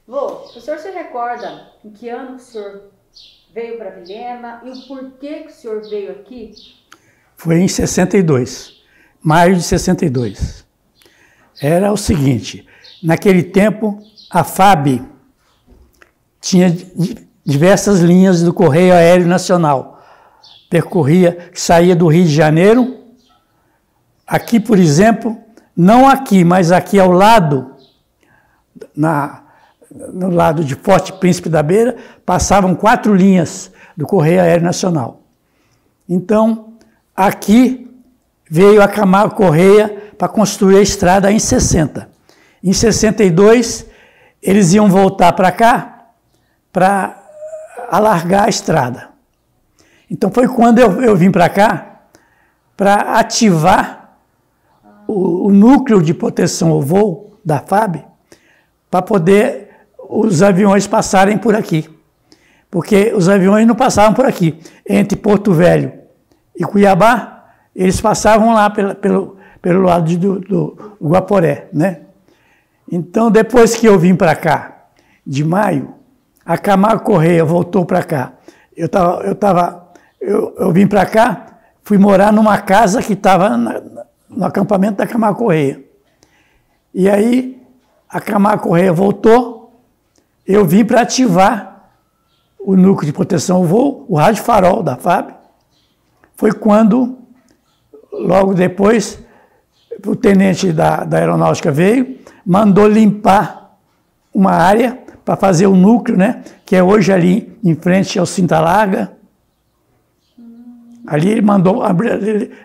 Vô, o senhor se recorda em que ano que o senhor veio para Vilhena e o porquê que o senhor veio aqui? Foi em 62, maio de 62. Era o seguinte, naquele tempo a FAB tinha diversas linhas do Correio Aéreo Nacional. Percorria, saía do Rio de Janeiro, aqui, por exemplo, não aqui, mas aqui ao lado, no lado de Forte Príncipe da Beira, passavam 4 linhas do Correio Aéreo Nacional. Então, aqui veio a Camargo Correia para construir a estrada em 60. Em 62, eles iam voltar para cá para alargar a estrada. Então, foi quando eu vim para cá para ativar o núcleo de proteção ao voo da FAB para poder os aviões passarem por aqui. Porque os aviões não passavam por aqui. Entre Porto Velho e Cuiabá, eles passavam lá pelo lado do Guaporé, né? Então, depois que eu vim para cá, de maio, a Camargo Correia voltou para cá. Eu vim para cá, fui morar numa casa que estava no acampamento da Camargo Correia. E aí, a Camargo Correia voltou, eu vim para ativar o núcleo de proteção ao voo, o rádio farol da FAB. Foi quando, logo depois, o tenente da aeronáutica veio, mandou limpar uma área para fazer o núcleo, né, que é hoje ali em frente ao Cinta Larga. Ali ele mandou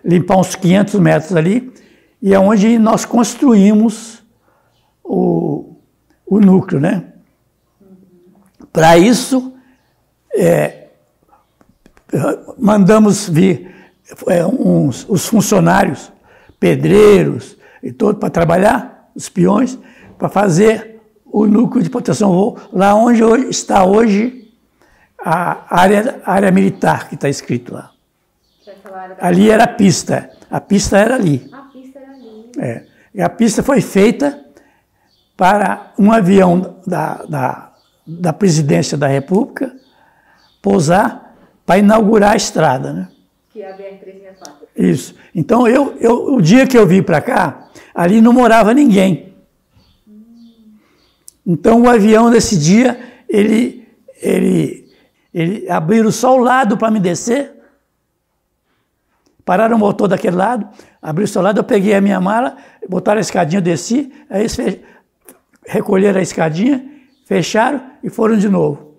limpar uns 500 metros ali, e é onde nós construímos o núcleo, né? Para isso, mandamos vir os funcionários, pedreiros e todo para trabalhar, os peões, para fazer o núcleo de proteção ao voo, lá onde está hoje a área militar, que está escrito lá. Ali era a pista era ali. A pista era ali. E a pista foi feita para um avião da Presidência da República pousar para inaugurar a estrada, né? Que é a BR-364. Isso. Então, o dia que eu vim para cá, ali não morava ninguém. Então, o avião desse dia, ele abriram só o lado para me descer, pararam o motor daquele lado, abriram só o lado, eu peguei a minha mala, botaram a escadinha, eu desci, aí eles recolheram a escadinha, fecharam e foram de novo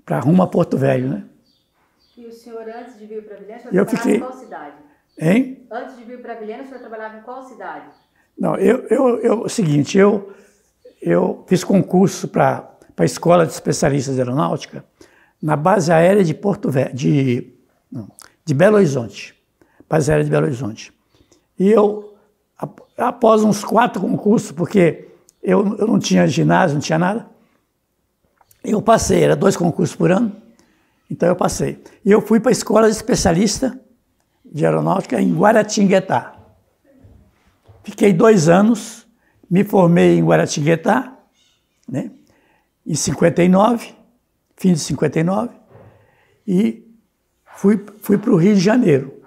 para rumo a Porto Velho, né? E o senhor, antes de vir para Vilhena, o senhor trabalhava em qual cidade? Hein? Antes de vir para Vilhena, o senhor trabalhava em qual cidade? Não, o seguinte, eu fiz concurso para a Escola de Especialistas de Aeronáutica na base aérea de Porto Velho, de Belo Horizonte, base aérea de Belo Horizonte. E eu, após uns 4 concursos, porque eu não tinha ginásio, não tinha nada, eu passei, era 2 concursos por ano, então eu passei. E eu fui para a Escola de Especialista de Aeronáutica em Guaratinguetá. Fiquei 2 anos, me formei em Guaratinguetá, né, em 59, fim de 59, e fui para o Rio de Janeiro.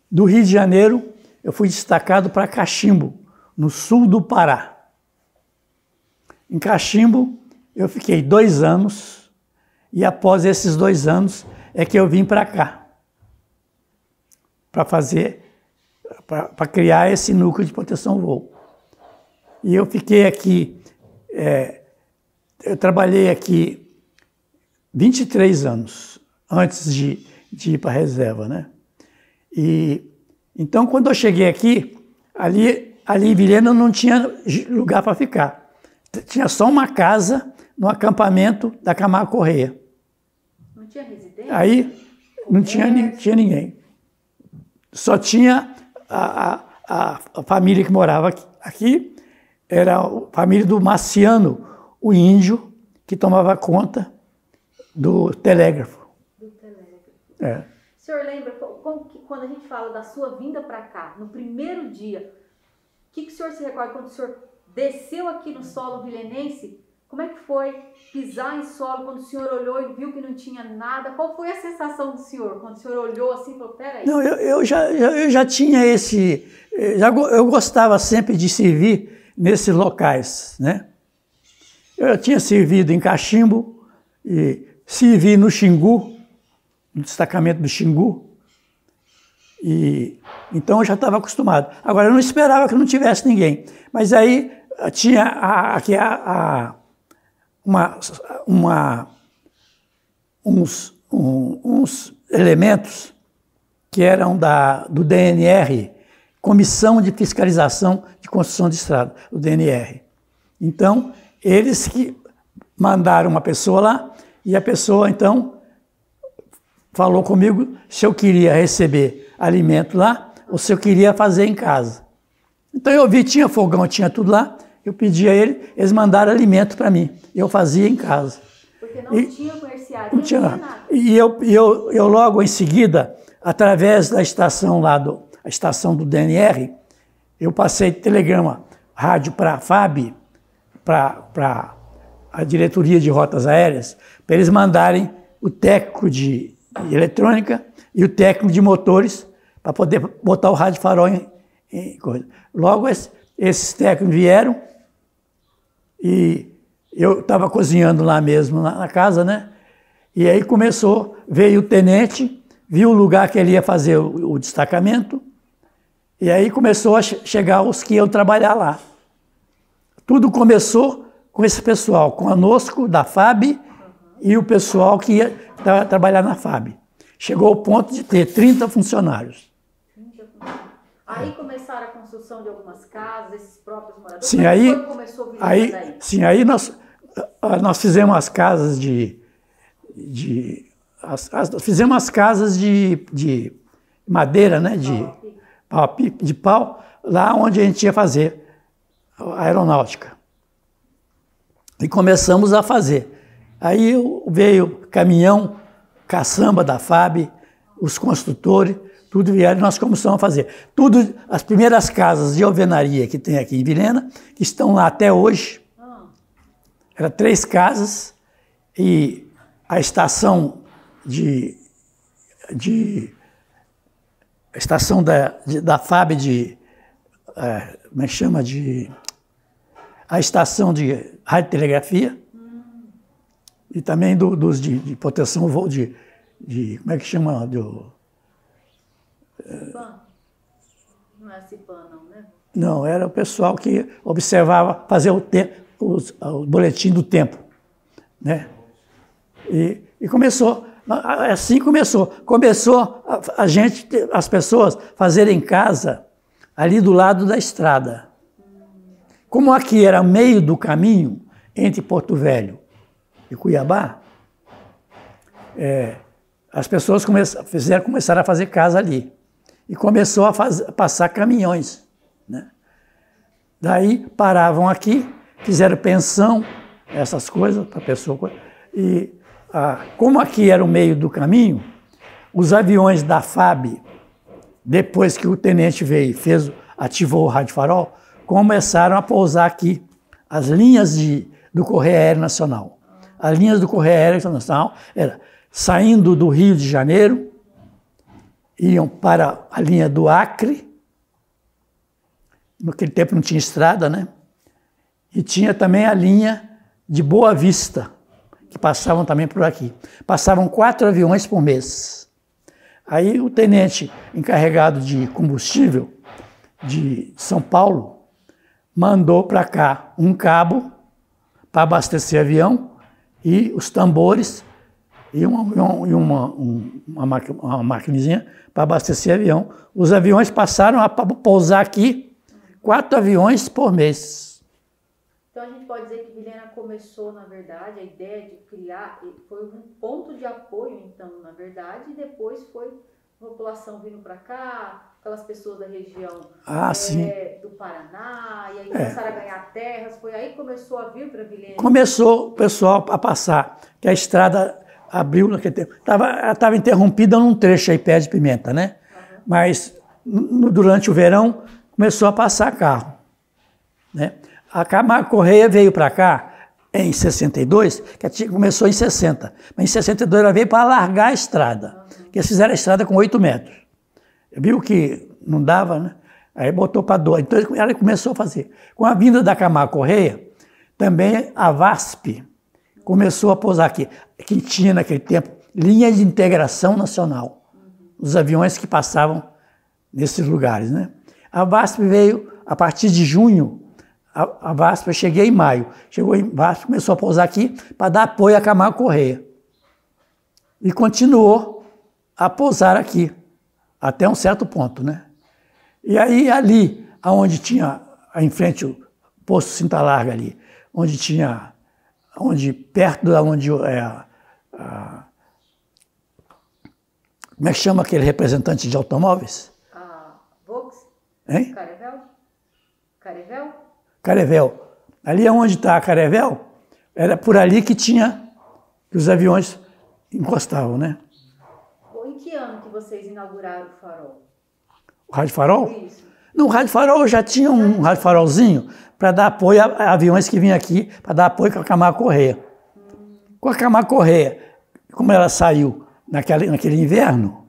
Do Rio de Janeiro, eu fui destacado para Cachimbo, no sul do Pará. Em Cachimbo, eu fiquei 2 anos, e após esses 2 anos é que eu vim para cá, para criar esse núcleo de proteção ao voo. E eu fiquei aqui, eu trabalhei aqui 23 anos, antes de ir para a reserva, né? E então, quando eu cheguei aqui, ali em Vilhena não tinha lugar para ficar. Tinha só uma casa no acampamento da Camargo Correia. Não tinha residência? Aí não tinha ninguém. Só tinha a família que morava aqui, era a família do Marciano, o índio, que tomava conta do telégrafo. Do telégrafo. O senhor lembra, quando a gente fala da sua vinda para cá, no primeiro dia, o que o senhor se recorda quando o senhor desceu aqui no solo vilenense? Como é que foi pisar em solo, quando o senhor olhou e viu que não tinha nada? Qual foi a sensação do senhor, quando o senhor olhou assim e falou, peraí? Não, eu já tinha esse... eu gostava sempre de servir nesses locais, né? Eu tinha servido em Cachimbo, e servi no Xingu, no destacamento do Xingu, e então eu já estava acostumado. Agora, eu não esperava que não tivesse ninguém, mas aí tinha uns elementos que eram do DNR, Comissão de Fiscalização de Construção de Estrada, o DNR. Então, eles que mandaram uma pessoa lá, e a pessoa, então, falou comigo se eu queria receber alimento lá, ou se eu queria fazer em casa. Então eu vi, tinha fogão, tinha tudo lá, eu pedi a eles mandaram alimento para mim, eu fazia em casa. Porque não tinha mercearia, não tinha nada. E eu logo em seguida, através da estação lá, a estação do DNR, eu passei telegrama, rádio para a FAB, para a diretoria de rotas aéreas, para eles mandarem o técnico de eletrônica e o técnico de motores para poder botar o rádio farol em coisa. Logo, esses técnicos vieram e eu estava cozinhando lá mesmo, na casa, né? E aí veio o tenente, viu o lugar que ele ia fazer o destacamento, e aí começou a chegar os que iam trabalhar lá. Tudo começou com esse pessoal, conosco, da FAB, e o pessoal que ia trabalhar na FAB. Chegou ao ponto de ter 30 funcionários. Aí começaram a construção de algumas casas, esses próprios moradores? Sim, aí nós fizemos as casas fizemos as casas de madeira, né, de pau, lá onde a gente ia fazer a aeronáutica. E começamos a fazer. Aí veio caminhão, caçamba da FAB, os construtores, tudo vieram e nós começamos a fazer. Tudo, as primeiras casas de alvenaria que tem aqui em Vilhena, que estão lá até hoje. Eram 3 casas e a estação a estação da FAB como é que chama? A estação de radiotelegrafia e também dos de proteção, como é que chama? CIPAM? Não é CIPAM, não, né? Não, era o pessoal que observava, fazia o boletim do tempo, né? E começou, assim começou. Começou as pessoas fazerem casa ali do lado da estrada. Como aqui era meio do caminho entre Porto Velho e Cuiabá, as pessoas começaram a fazer casa ali. E começou a passar caminhões, né? Daí paravam aqui, fizeram pensão, essas coisas para a pessoa. E como aqui era o meio do caminho, os aviões da FAB, depois que o tenente veio e ativou o rádio farol, começaram a pousar aqui as linhas do Correio Aéreo Nacional. As linhas do Correio Aéreo Nacional eram saindo do Rio de Janeiro, iam para a linha do Acre, naquele tempo não tinha estrada, né? E tinha também a linha de Boa Vista, que passavam também por aqui. Passavam 4 aviões por mês. Aí o tenente encarregado de combustível de São Paulo mandou para cá um cabo para abastecer avião e os tambores e uma maquininha para abastecer avião. Os aviões passaram a pousar aqui 4 aviões por mês. Então a gente pode dizer que Vilhena começou, na verdade, a ideia de criar, foi um ponto de apoio, então, na verdade, e depois foi a população vindo para cá, aquelas pessoas da região do Paraná, e aí começaram a ganhar terras, foi aí que começou a vir para Vilhena? Começou o pessoal a passar, que a estrada abriu naquele tempo. Estava interrompida num trecho aí perto de Pimenta, né? Uhum. Mas durante o verão começou a passar carro, né? A Camargo Correia veio para cá em 62, que começou em 60. Mas em 62 ela veio para alargar a estrada, que eles fizeram a estrada com 8 metros. Viu que não dava, né? Aí botou para 2. Então ela começou a fazer. Com a vinda da Camargo Correia, também a VASP começou a pousar aqui. Que tinha naquele tempo linha de integração nacional. Os aviões que passavam nesses lugares, né? A VASP veio a partir de junho. A VASP, eu cheguei em maio. Chegou em VASP, começou a pousar aqui para dar apoio a Camargo Correia. E continuou a pousar aqui, até um certo ponto, né? E aí, ali, onde tinha, em frente o posto Cinta Larga ali, onde tinha, perto da onde como é que chama aquele representante de automóveis? Volks? Hein? Carevel? Carevel? Carevel. Ali onde está a Carevel, era por ali que os aviões encostavam, né? Em que ano que vocês inauguraram o farol? O rádio farol? Isso. No rádio farol já tinha um rádio farolzinho para dar apoio a aviões que vinham aqui, para dar apoio com a Camargo Correia. Com a Camargo Correia, como ela saiu naquele inverno,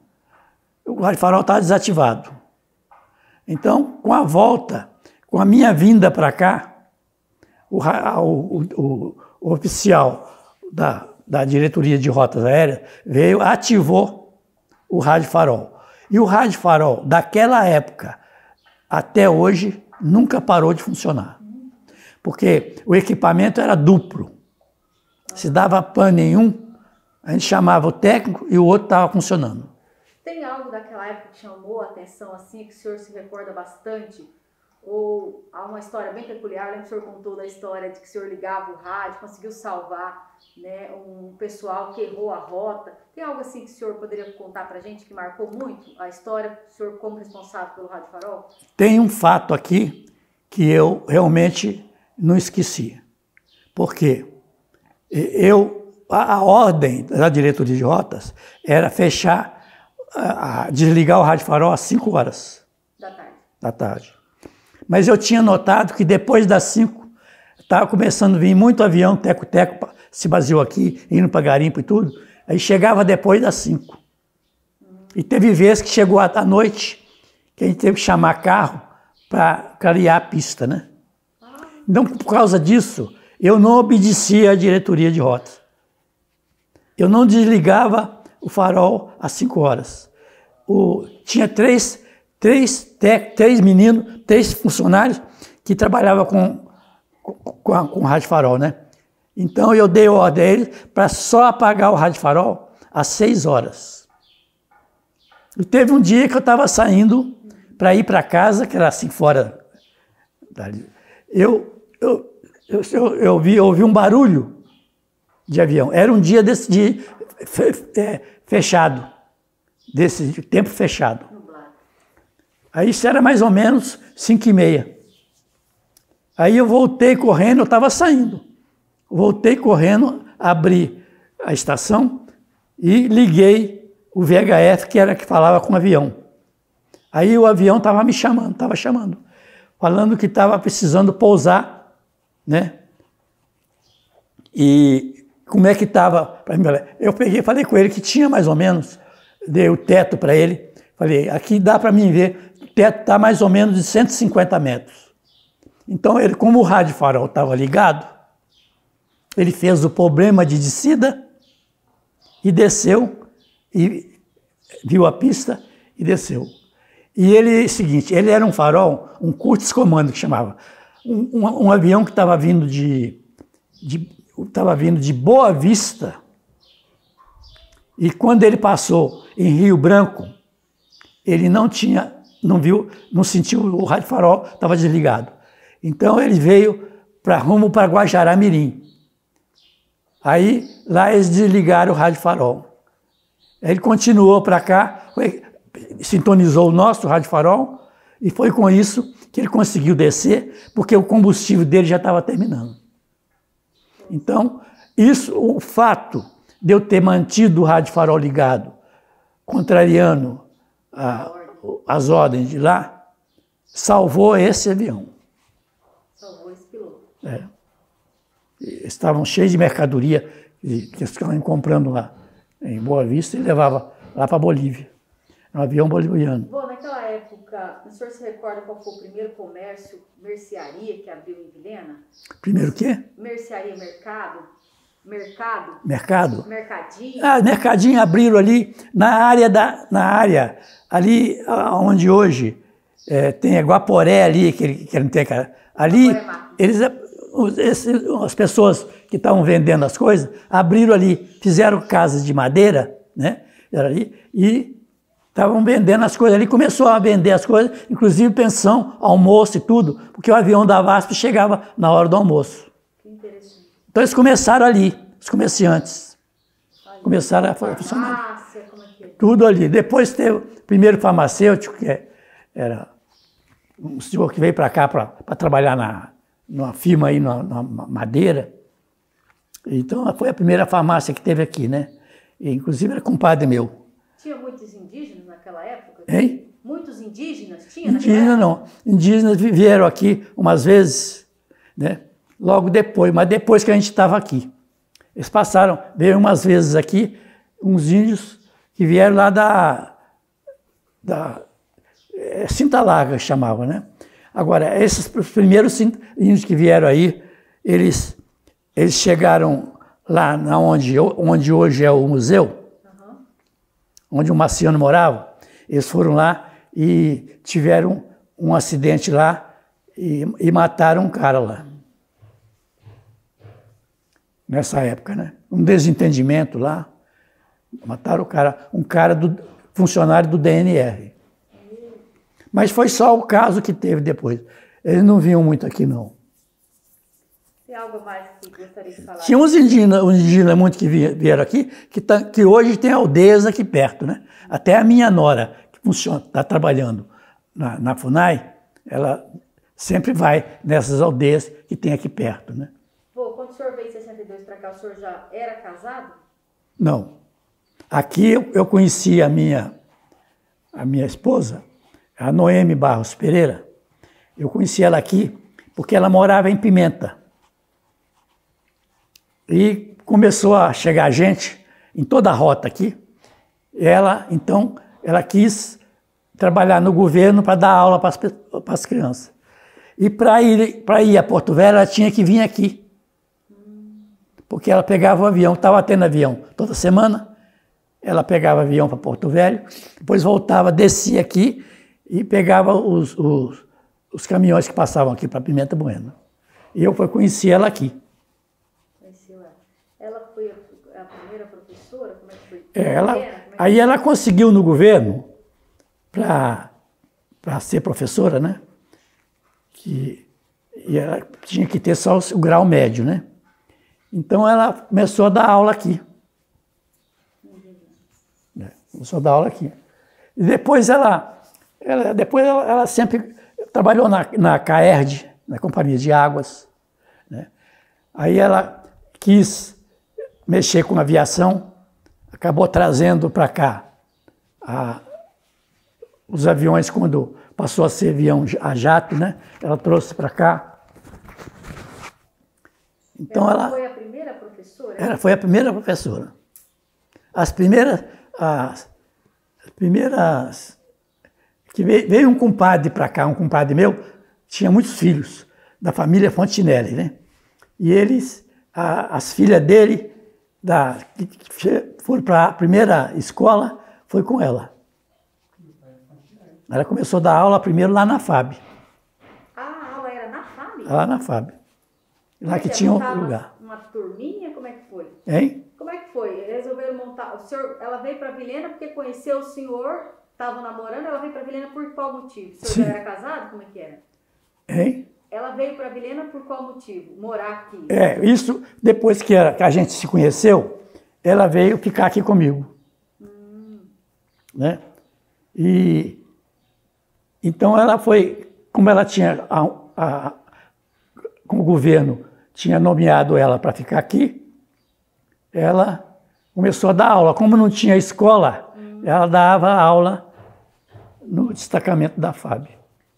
o rádio farol estava desativado. Então, com a volta, com a minha vinda para cá, o oficial da diretoria de rotas aéreas veio, ativou o rádio farol. E o rádio farol, daquela época até hoje, nunca parou de funcionar. Porque o equipamento era duplo. Se dava pane em um, a gente chamava o técnico e o outro estava funcionando. Tem algo daquela época que chamou a atenção, assim, que o senhor se recorda bastante? Ou há uma história bem peculiar, lembra que o senhor contou da história de que o senhor ligava o rádio, conseguiu salvar, né, um pessoal que errou a rota. Tem algo assim que o senhor poderia contar pra gente que marcou muito a história, o senhor como responsável pelo Rádio Farol? Tem um fato aqui que eu realmente não esqueci. Por quê? A ordem da diretoria de rotas era desligar o Rádio Farol às 5 horas da tarde. Mas eu tinha notado que depois das 5, estava começando a vir muito avião, teco-teco, se baseou aqui, indo para garimpo e tudo. Aí chegava depois das 5. E teve vezes que chegou à noite, que a gente teve que chamar carro para clarear a pista, né? Então, por causa disso, eu não obedecia à diretoria de rotas. Eu não desligava o farol às 5 horas. Tinha três meninos, 3 funcionários que trabalhavam com o rádio farol, né? Então eu dei ordem a eles para só apagar o rádio farol às 6 horas. E teve um dia que eu estava saindo para ir para casa, que era assim fora dali. Eu ouvi um barulho de avião. Era um dia fechado, desse tempo fechado. Aí isso era mais ou menos 5h30. Aí eu voltei correndo, eu estava saindo. Voltei correndo, abri a estação e liguei o VHF, que era que falava com o avião. Aí o avião estava me chamando, falando que estava precisando pousar, né? E como é que estava? Eu peguei, falei com ele que tinha mais ou menos, dei o teto para ele. Falei, aqui dá para mim ver, o teto está mais ou menos de 150 metros. Então, ele, como o rádio farol estava ligado, ele fez o problema de descida e desceu, e viu a pista e desceu. E ele, seguinte, ele era um farol, um Curtis Comando que chamava, um avião que estava vindo de Boa Vista, e quando ele passou em Rio Branco, ele não sentiu o rádio farol, estava desligado. Então ele veio rumo para Guajará-Mirim. Aí lá eles desligaram o rádio farol. Ele continuou para cá, sintonizou o nosso rádio farol, e foi com isso que ele conseguiu descer, porque o combustível dele já estava terminando. Então, o fato de eu ter mantido o rádio farol ligado, contrariando as ordens de lá, salvou esse avião. Salvou esse piloto. É. estavam cheios de mercadoria que eles ficavam comprando lá em Boa Vista e levava lá para a Bolívia. Um avião boliviano. Bom, naquela época, o senhor se recorda qual foi o primeiro comércio, mercearia, que abriu em Vilhena? Primeiro o quê? Mercearia, mercado? Mercado? Mercado? Mercadinho? Ah, mercadinho abriram ali na área ali onde hoje tem a Guaporé ali, que não tem cara. Ali, as pessoas que estavam vendendo as coisas abriram ali, fizeram casas de madeira, né? Era ali, e estavam vendendo as coisas ali, começou a vender as coisas, inclusive pensão, almoço e tudo, porque o avião da VASP chegava na hora do almoço. Que interessante. Então eles começaram ali, os comerciantes. Começaram a funcionar. Farmácia, como é que é? Tudo ali. Depois teve o primeiro farmacêutico, que era um senhor que veio para cá para trabalhar numa firma aí, na Madeira. Então foi a primeira farmácia que teve aqui, né? E, inclusive era compadre meu. Tinha muitos indígenas naquela época? Hein? Muitos indígenas tinha Indígena não. Indígenas vieram aqui umas vezes, né? Logo depois, mas depois que a gente estava aqui. Eles passaram, veio umas vezes aqui, uns índios que vieram lá da Cinta Larga, chamava, né? Agora, esses primeiros índios que vieram aí, eles chegaram lá onde hoje é o museu, onde o Marciano morava. Eles foram lá e tiveram um acidente lá e mataram um cara lá. Nessa época, né? Um desentendimento lá. Mataram o cara, funcionário do DNR. Mas foi só o caso que teve depois. Eles não vinham muito aqui, não. Tem algo mais que gostaria de falar? Tinha uns indígenas muito que vieram aqui, que hoje tem aldeias aqui perto, né? Até a minha nora, que está trabalhando na FUNAI, ela sempre vai nessas aldeias que tem aqui perto, né? Pô, quando o senhor veio em 62 para cá, o senhor já era casado? Não. Aqui eu conheci a minha esposa, a Noemi Barros Pereira. Eu conheci ela aqui porque ela morava em Pimenta. E começou a chegar gente em toda a rota aqui. Então, ela quis trabalhar no governo para dar aula para as crianças. E para ir a Porto Velho, ela tinha que vir aqui. Porque ela pegava o avião, estava tendo avião toda semana. Ela pegava o avião para Porto Velho, depois voltava, descia aqui e pegava os caminhões que passavam aqui para Pimenta Bueno. E eu conheci ela aqui. Conheceu ela. Ela foi a primeira professora? Como é que foi? Aí ela conseguiu no governo, para ser professora, né? E ela tinha que ter só o grau médio, né? Então ela começou a dar aula aqui. Começou a dar aula aqui. E depois ela sempre trabalhou na CAERD, na Companhia de Águas, né? Aí ela quis mexer com aviação, acabou trazendo para cá os aviões, quando passou a ser avião a jato, né? Ela trouxe para cá. Então ela foi a primeira professora? Ela foi a primeira professora. As primeiras que veio um compadre para cá, um compadre meu, tinha muitos filhos, da família Fontinelli, né? E as filhas dele, que foram para a primeira escola, foi com ela. Ela começou a dar aula primeiro lá na FAB. A aula era na FAB? Lá na FAB. Lá que tinha um lugar. Uma turminha? Como é que foi? Hein? Como é que foi? Resolveram montar... ela veio para Vilhena porque conheceu o senhor, estavam namorando, ela veio para Vilhena por qual motivo? O senhor já era casado? Como é que era? Hein? Ela veio para Vilhena por qual motivo? Morar aqui? Isso depois que a gente se conheceu, ela veio ficar aqui comigo. Né? E então ela foi, como ela tinha, como o governo tinha nomeado ela para ficar aqui, ela começou a dar aula. Como não tinha escola, ela dava aula no destacamento da FAB.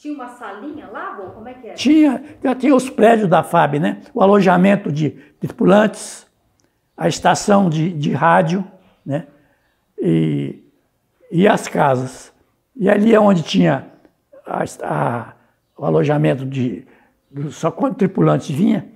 Tinha uma salinha lá, vô? Como é que era? Já tinha os prédios da FAB, né? O alojamento de tripulantes, a estação de rádio, né? E as casas. E ali é onde tinha o alojamento só quando o tripulante vinha,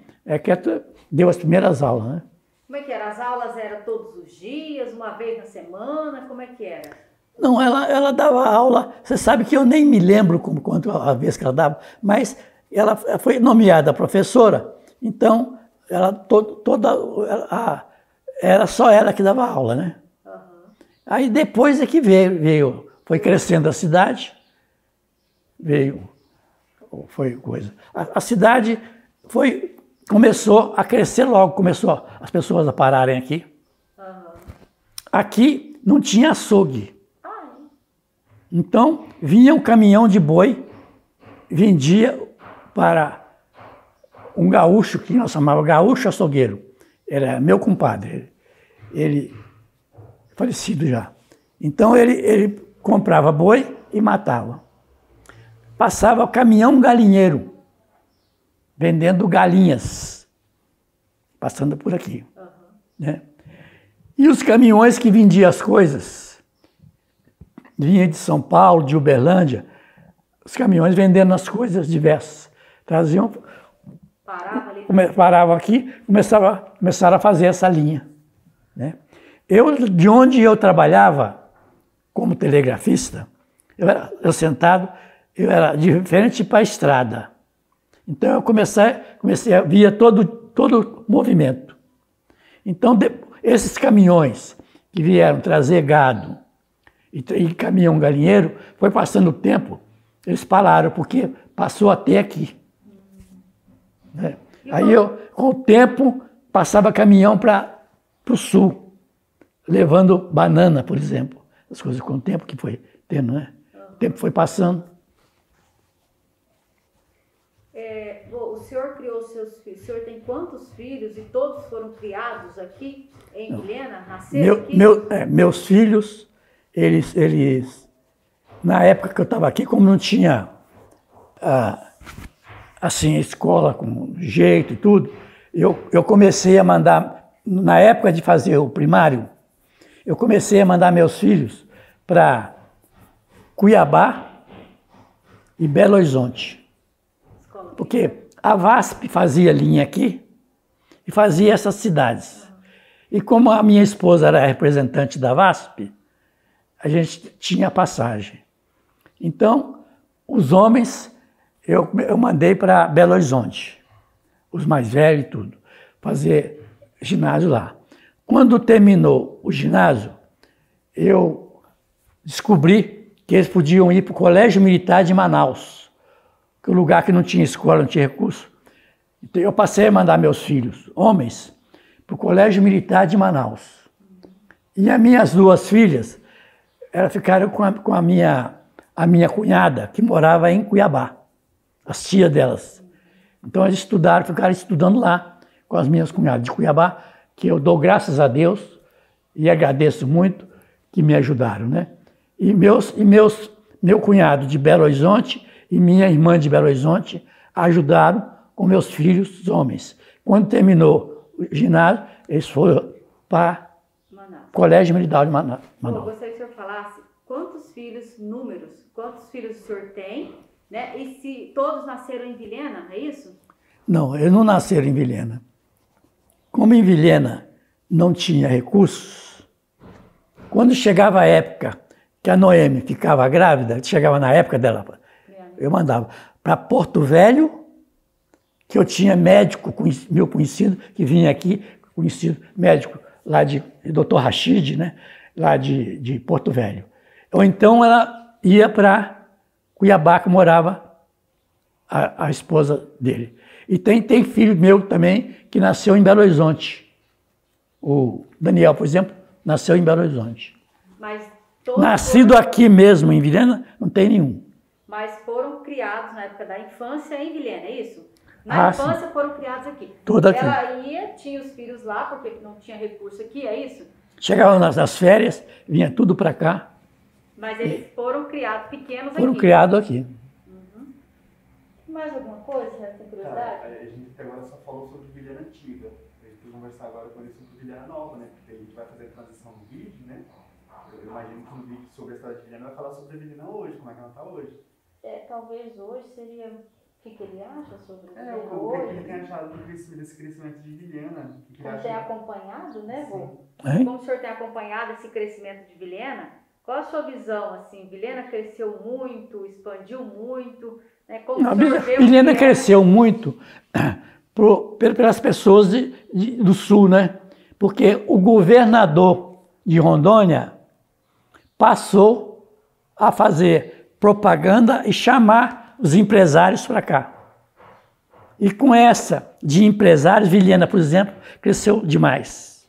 deu as primeiras aulas, né? Como é que era? As aulas eram todos os dias, uma vez na semana? Como é que era? Não, ela dava aula, você sabe que eu nem me lembro quanto a vez que ela dava, mas ela foi nomeada professora, então era só ela que dava aula, né? Uhum. Aí depois é que foi crescendo a cidade, foi coisa. A cidade começou a crescer logo, começou as pessoas a pararem aqui. Uhum. Aqui não tinha açougue. Então, vinha um caminhão de boi, vendia para um gaúcho, que nós chamávamos gaúcho açougueiro. Era meu compadre, ele falecido já. Então, ele comprava boi e matava. Passava o caminhão galinheiro, vendendo galinhas, passando por aqui. Uhum. Né? E os caminhões que vendiam as coisas, vinha de São Paulo, de Uberlândia, os caminhões vendendo as coisas diversas. Traziam, paravam aqui, começaram a fazer essa linha. Né? De onde eu trabalhava como telegrafista, eu sentado, eu era diferente para a estrada. Então eu comecei a ver todo o movimento. Então esses caminhões que vieram trazer gado, e caminhão galinheiro, foi passando o tempo, eles pararam, porque passou até aqui. Né? Aí com o tempo, passava caminhão para o sul, levando banana, por exemplo. As coisas com o tempo que foi tendo, né? O tempo foi passando. O senhor criou seus filhos, o senhor tem quantos filhos e todos foram criados aqui em Vilhena? Nasceram aqui? Meus filhos... Eles, na época que eu estava aqui, como não tinha, assim, escola com jeito e tudo, eu comecei a mandar, na época de fazer o primário, eu comecei a mandar meus filhos para Cuiabá e Belo Horizonte. Porque a VASP fazia linha aqui e fazia essas cidades. E como a minha esposa era representante da VASP, a gente tinha passagem. Então, os homens, eu mandei para Belo Horizonte, os mais velhos e tudo, fazer ginásio lá. Quando terminou o ginásio, eu descobri que eles podiam ir para o Colégio Militar de Manaus, que é um lugar que não tinha escola, não tinha recurso. Então, eu passei a mandar meus filhos, homens, para o Colégio Militar de Manaus. E as minhas duas filhas, elas ficaram com a minha cunhada, que morava em Cuiabá, as tias delas. Então eles ficaram estudando lá, com as minhas cunhadas de Cuiabá, que eu dou graças a Deus e agradeço muito que me ajudaram, né? Meu cunhado de Belo Horizonte e minha irmã de Belo Horizonte ajudaram com meus filhos, os homens. Quando terminou o ginásio, eles foram para o Colégio Militar de Manaus. Eu gostaria que o senhor falasse quantos filhos o senhor tem, né? E se todos nasceram em Vilhena, é isso? Não, eles não nasceram em Vilhena. Como em Vilhena não tinha recursos, quando chegava a época que a Noemi ficava grávida, chegava na época dela, eu mandava para Porto Velho, que eu tinha médico, meu conhecido, que vinha aqui, conhecido médico lá Dr. Rachid, né? Lá de Porto Velho. Ou então ela ia para Cuiabá, que morava a esposa dele. E tem filho meu também que nasceu em Belo Horizonte. O Daniel, por exemplo, nasceu em Belo Horizonte. Mas nascido aqui mesmo, em Vilhena, não tem nenhum. Mas foram criados na época da infância em Vilhena, é isso? Na infância foram criados aqui. Tudo aqui. Ela tinha os filhos lá, porque não tinha recurso aqui, é isso? Chegavam nas férias, vinha tudo para cá. Mas eles foram criados pequenos aqui? Foram criados aqui. Uhum. Mais alguma coisa, você tem curiosidade? Cara, a gente até agora só falou sobre Vilhena antiga. A gente vai conversar agora com isso sobre Vilhena nova, né? Porque a gente vai fazer a transição no vídeo, né? Eu imagino que no vídeo sobre a história de Vilhena vai falar sobre a Vilhena hoje, como é que ela está hoje. Talvez hoje seria o que ele acha sobre O Vilhena que hoje. ele tem achado desse crescimento de Vilhena? O que ele Como acha? tem acompanhado, né, Vô? Hein? Como o senhor tem acompanhado esse crescimento de Vilhena, qual a sua visão, assim? Vilhena cresceu muito, expandiu muito, né? Como Não, o senhor vê o Vilhena Vilhena? cresceu muito pelas pessoas do Sul, né? Porque o governador de Rondônia passou a fazer propaganda e chamar os empresários para cá. E com essa de empresários, Vilhena, por exemplo, cresceu demais.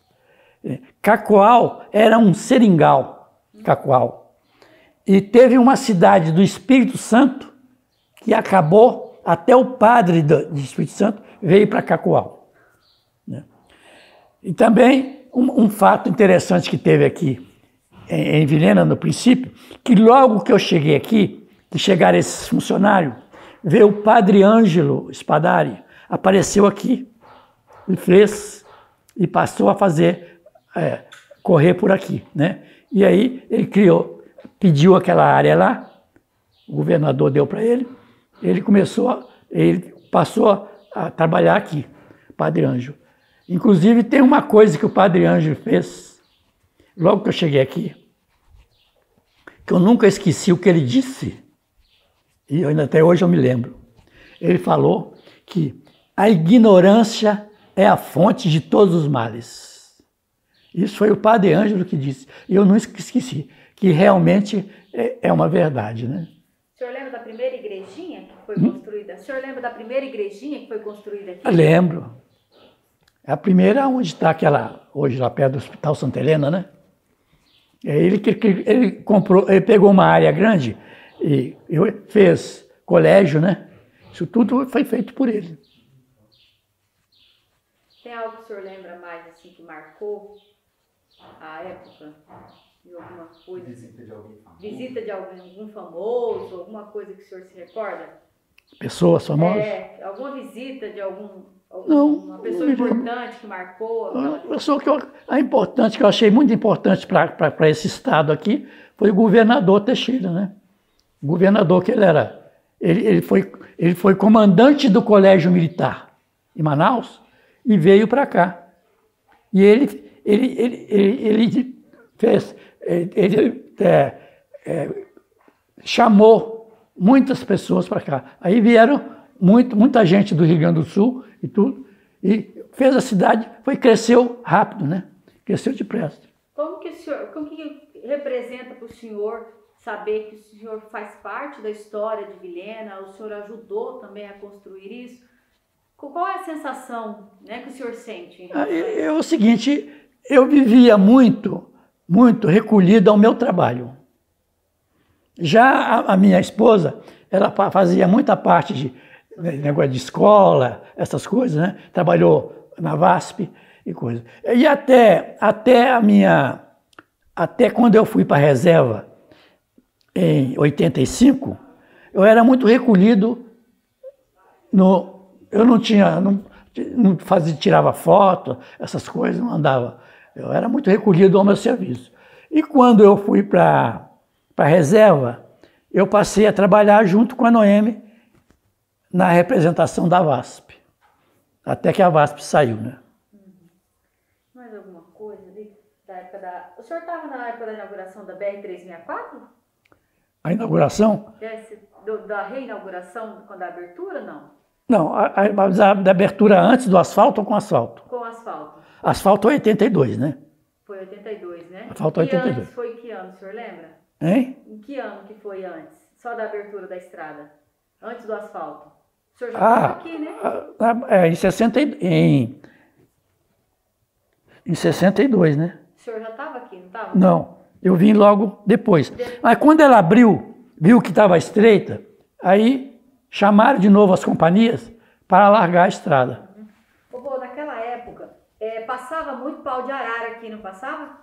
Cacoal era um seringal, Cacoal. E teve uma cidade do Espírito Santo que acabou, até o padre do Espírito Santo veio para Cacoal. E também um fato interessante que teve aqui em Vilhena, no princípio, que logo que eu cheguei aqui, que chegaram esses funcionários, veio o padre Ângelo Spadari, apareceu aqui e passou a fazer, correr por aqui, né? E aí ele pediu aquela área lá, o governador deu para ele, ele passou a trabalhar aqui, padre Ângelo. Inclusive tem uma coisa que o padre Ângelo fez, logo que eu cheguei aqui, que eu nunca esqueci o que ele disse, e até hoje eu me lembro. Ele falou que a ignorância é a fonte de todos os males. Isso foi o padre Ângelo que disse, e eu não esqueci, que realmente é uma verdade, né? O senhor lembra da primeira igrejinha que foi construída? O senhor lembra da primeira igrejinha que foi construída aqui? Eu lembro. A primeira onde está aquela, hoje lá perto do Hospital Santa Helena, né? Ele pegou uma área grande e fez colégio, né? Isso tudo foi feito por ele. Tem algo que o senhor lembra mais, assim, que marcou a época? De alguma coisa? Visita de alguém famoso. Visita de algum famoso, alguma coisa que o senhor se recorda? Pessoas famosas? Alguma visita de Não, uma pessoa importante que marcou? A pessoa que eu achei muito importante para esse estado aqui foi o governador Teixeira, né? O governador que ele foi comandante do Colégio Militar em Manaus e veio para cá. E ele chamou muitas pessoas para cá. Aí vieram muita gente do Rio Grande do Sul e tudo, e fez a cidade, cresceu rápido, né? Cresceu depressa. Como que representa para o senhor saber que o senhor faz parte da história de Vilhena, o senhor ajudou também a construir isso? Qual é a sensação, né, que o senhor sente? É o seguinte, eu vivia muito recolhido ao meu trabalho. Já a minha esposa, ela fazia muita parte de negócio de escola, essas coisas, né? Trabalhou na VASP e coisas. E até quando eu fui para a reserva, em 85, eu era muito recolhido, eu não tirava foto, essas coisas, não andava. Eu era muito recolhido ao meu serviço. E quando eu fui para a reserva, eu passei a trabalhar junto com a Noemi na representação da VASP. Até que a VASP saiu, né? Mais alguma coisa ali da época O senhor estava na época da inauguração da BR-364? A inauguração? Da reinauguração, quando a abertura, não? Não, da abertura antes do asfalto ou com asfalto? Com asfalto. Asfalto é 82, né? Foi 82, né? Asfalto é 82. Antes foi que ano, o senhor lembra? Hein? Em que ano que foi antes? Só da abertura da estrada? Antes do asfalto? O senhor já estava aqui, né? Em 62, né? O senhor já estava aqui, não estava? Não, eu vim logo depois. Mas quando ela viu que estava estreita, aí chamaram de novo as companhias para largar a estrada. Vô, naquela época, passava muito pau de arara aqui, não passava?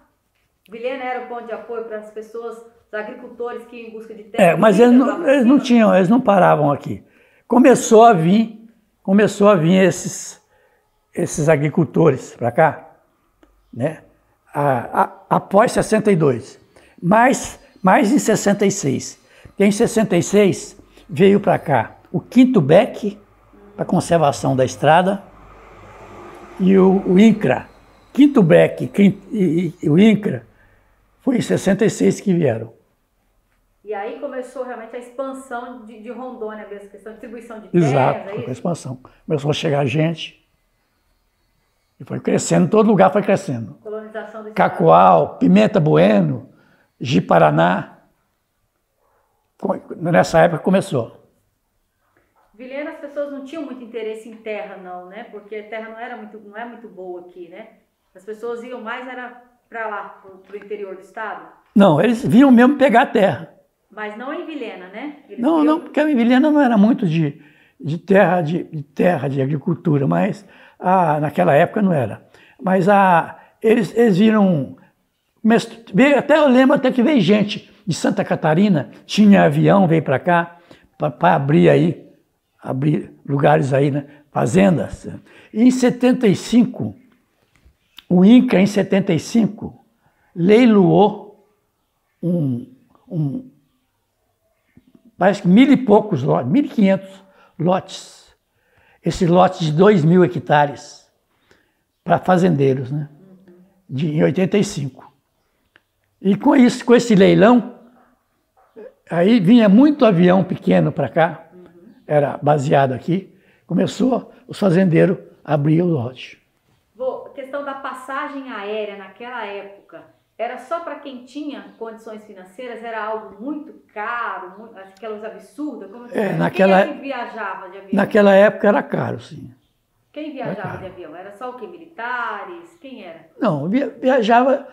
Vilhena era o ponto de apoio para as pessoas, os agricultores que iam em busca de terra. Mas eles não paravam aqui. começou a vir esses agricultores para cá, né? Após 62, mais em 66. Porque em 66 veio para cá o Quinto Beck, para conservação da estrada, e o INCRA. Quinto Beck e o INCRA foi em 66 que vieram. E aí começou realmente a expansão de Rondônia mesmo, questão de distribuição de terras, Exato, foi a expansão. Começou a chegar gente, e foi crescendo, todo lugar foi crescendo. Colonização do Cacoal, Pimenta Bueno, Ji-Paraná. Nessa época começou. Vilhena, as pessoas não tinham muito interesse em terra, não, né? Porque a terra não é muito boa aqui, né? As pessoas iam mais para lá, para o interior do estado. Não, eles vinham mesmo pegar a terra. Mas não em Vilhena, né? Não, porque a Vilhena não era muito de terra de agricultura, mas naquela época não era. Mas eles viram. Até eu lembro até que veio gente de Santa Catarina, tinha avião, veio para cá, para abrir lugares aí, né? Fazendas. E em 75, o INCRA, em 75, leiloou parece que 1.000 e poucos lotes, 1.500 lotes. Esse lote de 2.000 hectares para fazendeiros, né? Em 85. E com esse leilão, aí vinha muito avião pequeno para cá, era baseado aqui, começou os fazendeiros a abrir o lote. A questão da passagem aérea naquela época, era só para quem tinha condições financeiras? Era algo muito caro, aquelas absurdas? Quem é que viajava de avião? Naquela época era caro, sim. Quem viajava de avião? Era só o quê? Militares? Quem era? Não, viajava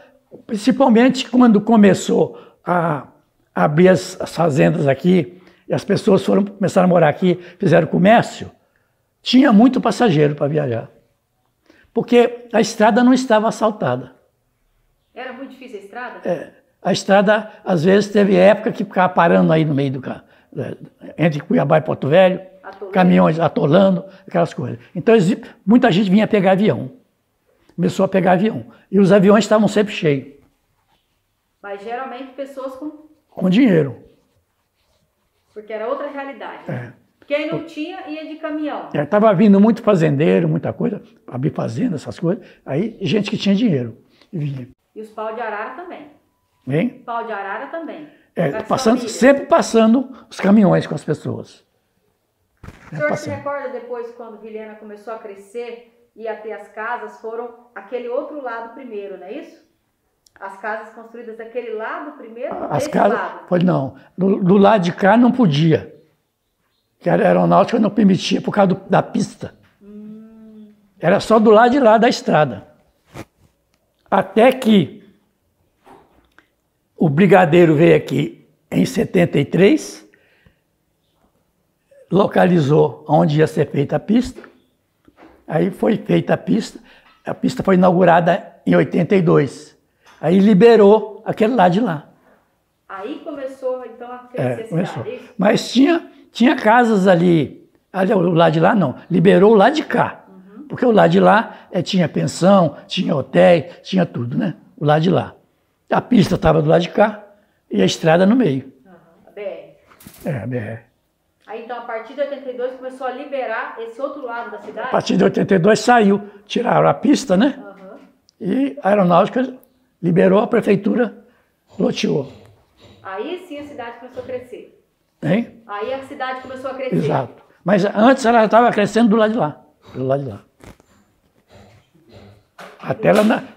principalmente quando começou a abrir as fazendas aqui, e as pessoas começaram a morar aqui, fizeram comércio, tinha muito passageiro para viajar. Porque a estrada não estava asfaltada. Era muito difícil a estrada? A estrada, às vezes, teve época que ficava parando aí no meio entre Cuiabá e Porto Velho, caminhões atolando, aquelas coisas. Então, muita gente vinha pegar avião. Começou a pegar avião. E os aviões estavam sempre cheios. Mas geralmente pessoas com dinheiro. Porque era outra realidade. Quem não tinha, ia de caminhão. Estava vindo muito fazendeiro, muita coisa, abrir fazenda, essas coisas. Aí, gente que tinha dinheiro. Vinha. E os pau de arara também. Hein? Pau de arara também. Sempre passando os caminhões com as pessoas. O senhor se recorda depois, quando Vilhena começou a crescer e a ter as casas, foram aquele outro lado primeiro, não é isso? As casas construídas daquele lado primeiro? As casas, lado? Não. Do lado de cá não podia. Que a aeronáutica não permitia por causa da pista. Era só do lado de lá da estrada. Até que o brigadeiro veio aqui em 73, localizou onde ia ser feita a pista. Aí foi feita a pista foi inaugurada em 82. Aí liberou aquele lado de lá. Aí começou então a crescer a cidade. Mas tinha casas ali o lado de lá não, liberou o lado de cá. Porque o lado de lá tinha pensão, tinha hotel, tinha tudo, né? O lado de lá. A pista estava do lado de cá e a estrada no meio. A BR. A BR. Aí então a partir de 82 começou a liberar esse outro lado da cidade? A partir de 82 saiu, tiraram a pista, né? E a aeronáutica liberou, a prefeitura loteou. Aí sim a cidade começou a crescer. Hein? Aí a cidade começou a crescer. Exato. Mas antes ela estava crescendo do lado de lá. Do lado de lá.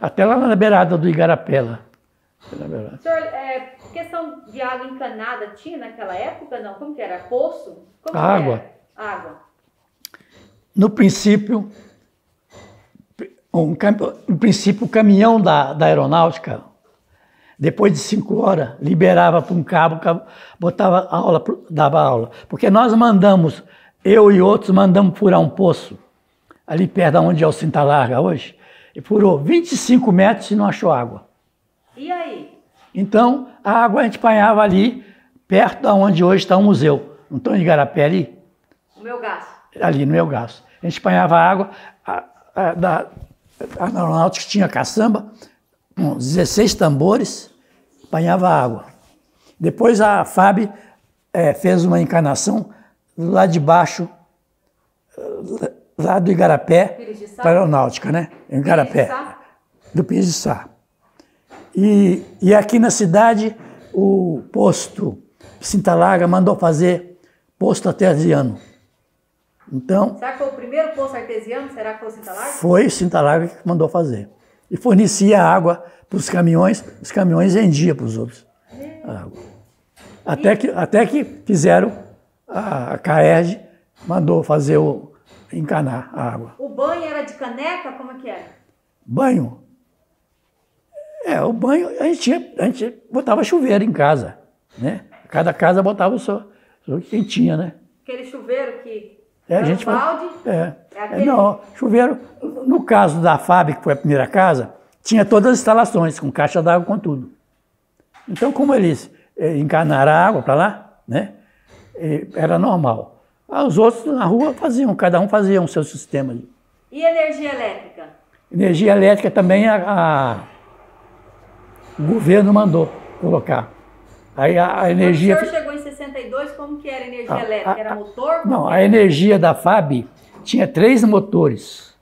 Até lá na beirada do Igarapé. Senhor, questão de água encanada tinha naquela época, não? Como que era? Poço? Como água. Que era? Água. No princípio, o caminhão da aeronáutica, depois de 5 horas, liberava para um cabo, botava aula, dava aula. Porque nós mandamos, eu e outros mandamos furar um poço, ali perto de onde é o Cinta Larga hoje, e furou 25 metros e não achou água. E aí? Então, a água a gente apanhava ali, perto de onde hoje está o museu. Não estão em Igarapé ali? O meu gasto. Ali no Melgaço. A gente apanhava água, a aeronáutica tinha caçamba, com 16 tambores, apanhava água. Depois a FAB fez uma encanação lá de baixo, lá do Igarapé, para a aeronáutica, né? Em Igarapé, do Pires de Sá. E aqui na cidade, o posto Cinta-Larga mandou fazer posto artesiano. Então, será que foi o primeiro poço artesiano? Será que foi o Cinta-Larga? Foi o Cinta-Larga que mandou fazer. E fornecia água para os caminhões vendiam para os outros. Água. Até que fizeram, a CAERJ mandou fazer encanar a água. O banho era de caneca? Como é que era? Banho? O banho, a gente botava chuveiro em casa, né? Cada casa botava o seu quem tinha, né? Aquele chuveiro que... A gente balde? Não, chuveiro, no caso da FAB, que foi a primeira casa, tinha todas as instalações, com caixa d'água, com tudo. Então, como eles encanaram a água para lá, né, era normal. Os outros na rua faziam, cada um fazia o seu sistema. E energia elétrica? Energia elétrica também o governo mandou colocar. Aí a energia... Quando o senhor chegou em 62, como que era a energia elétrica? Era motor? Não, a energia da FAB tinha 3 motores.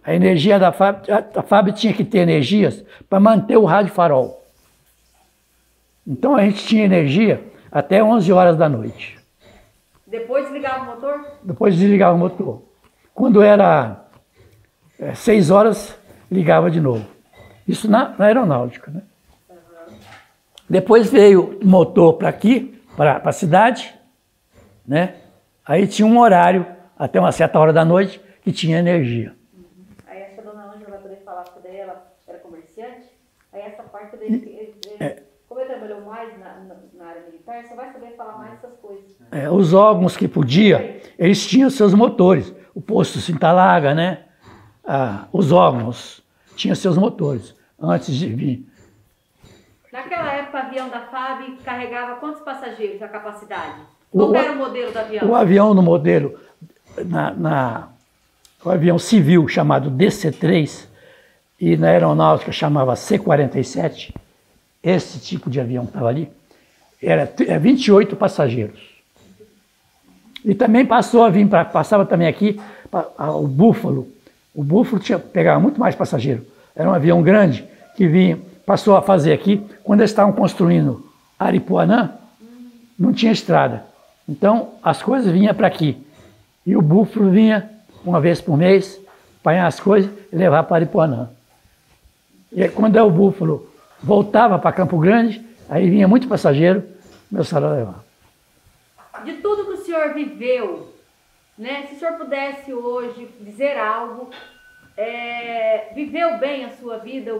A energia da FAB, a FAB tinha que ter energias para manter o rádio farol. Então a gente tinha energia até 11 horas da noite. Depois desligava o motor? Depois desligava o motor. Quando era 6 horas, ligava de novo. Isso na aeronáutica, né? Depois veio o motor para aqui, para a cidade, né? Aí tinha um horário, até uma certa hora da noite, que tinha energia. Aí essa dona Ângela vai poder falar, porque daí ela era comerciante. Aí essa parte dele, como ele trabalhou mais na área militar, você vai saber falar mais dessas coisas. Os órgãos que podia, eles tinham seus motores. O posto Cinta-Larga, né? Os órgãos tinham seus motores, antes de vir. Naquela época, o avião da FAB carregava quantos passageiros, a capacidade? Qual era o modelo do avião? O avião no modelo, o avião civil chamado DC-3 e na aeronáutica chamava C-47, esse tipo de avião que estava ali, era 28 passageiros. E também passava também aqui o Búfalo. O Búfalo pegava muito mais passageiro. Era um avião grande que passou a fazer aqui, quando eles estavam construindo Aripuanã, não tinha estrada. Então, as coisas vinham para aqui. E o Búfalo vinha uma vez por mês, apanhar as coisas e levar para Aripuanã. E aí, quando o Búfalo voltava para Campo Grande, aí vinha muito passageiro, começaram a levar. De tudo que o senhor viveu, né? Se o senhor pudesse hoje dizer algo, viveu bem a sua vida,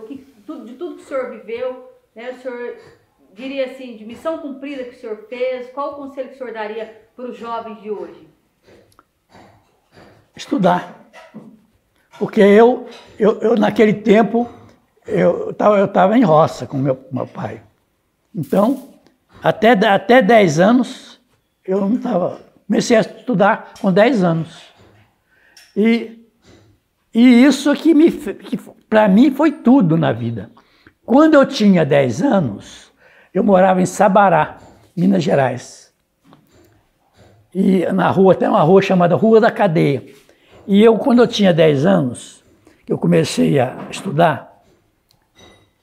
de tudo que o senhor viveu, né? O senhor diria assim, de missão cumprida que o senhor fez, qual o conselho que o senhor daria para os jovens de hoje? Estudar. Porque eu naquele tempo, eu estava em roça com meu pai. Então, até 10 anos, eu não estava... Comecei a estudar com 10 anos. E isso que para mim foi tudo na vida. Quando eu tinha 10 anos, eu morava em Sabará, Minas Gerais. E tem uma rua chamada Rua da Cadeia. E quando eu tinha 10 anos, eu comecei a estudar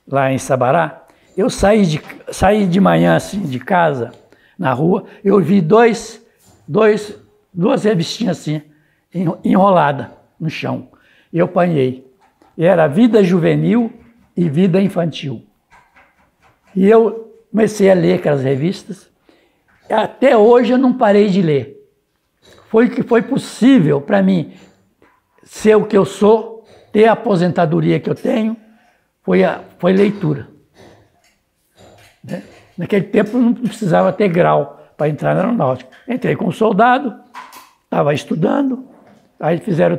lá em Sabará, eu saí de manhã assim, de casa, na rua, eu vi duas revistinhas assim, enroladas no chão. E eu apanhei. E era Vida Juvenil e Vida Infantil. E eu comecei a ler aquelas revistas. Até hoje eu não parei de ler. Foi que foi possível para mim ser o que eu sou, ter a aposentadoria que eu tenho, foi leitura. Né? Naquele tempo eu não precisava ter grau para entrar na aeronáutica. Entrei como soldado, estava estudando, aí fizeram...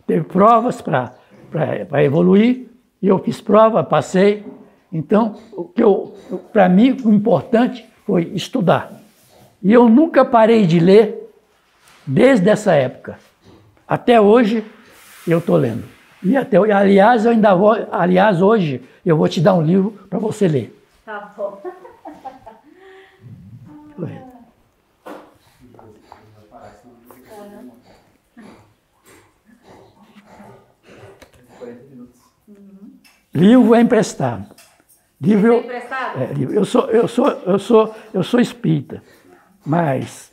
teve provas para evoluir, e eu fiz prova, passei. Então, para mim, o importante foi estudar. E eu nunca parei de ler desde essa época. Até hoje eu estou lendo. E aliás, hoje eu vou te dar um livro para você ler. Tá bom. Livro é emprestado. Livro, é emprestado? Eu sou espírita, mas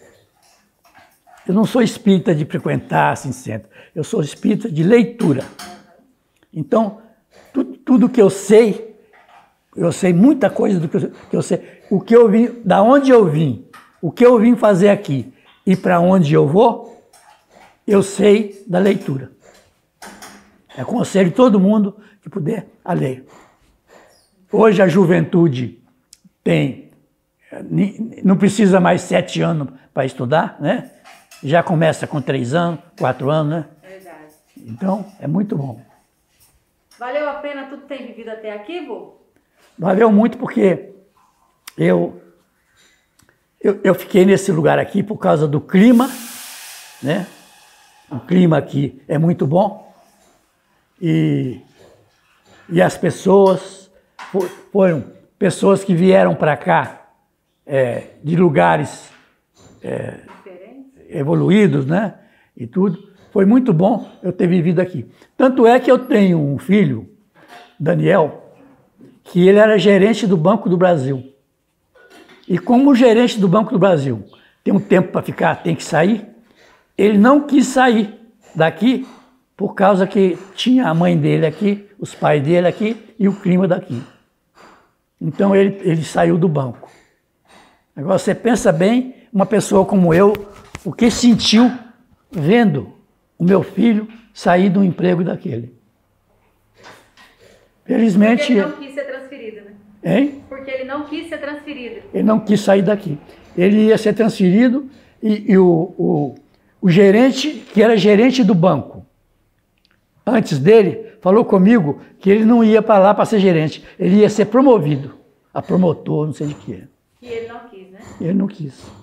eu não sou espírita de frequentar assim centro. Eu sou espírita de leitura. Então, tudo que eu sei muita coisa do que eu sei. O que eu vim, da onde eu vim, o que eu vim fazer aqui e para onde eu vou, eu sei da leitura. Aconselho todo mundo que puder a ler. Hoje a juventude não precisa mais 7 anos para estudar, né? Já começa com 3 anos, 4 anos, né? Verdade. Então, é muito bom. Valeu a pena tudo ter vivido até aqui, vô? Valeu muito porque eu fiquei nesse lugar aqui por causa do clima, né? O clima aqui é muito bom. E as pessoas foram pessoas que vieram para cá de lugares evoluídos, né? E tudo. Foi muito bom eu ter vivido aqui. Tanto é que eu tenho um filho, Daniel, que ele era gerente do Banco do Brasil. E como gerente do Banco do Brasil tem um tempo para ficar, tem que sair, ele não quis sair daqui por causa que tinha a mãe dele aqui, os pais dele aqui e o clima daqui. Então ele saiu do banco. Agora você pensa bem, uma pessoa como eu, o que sentiu vendo o meu filho sair do emprego daquele. Felizmente... Porque ele não quis ser transferido, né? Hein? Porque ele não quis ser transferido. Ele não quis sair daqui. Ele ia ser transferido e o gerente, que era gerente do banco, antes dele, falou comigo que ele não ia para lá para ser gerente. Ele ia ser promovido a promotor, não sei de quê. E ele não quis, né? Ele não quis.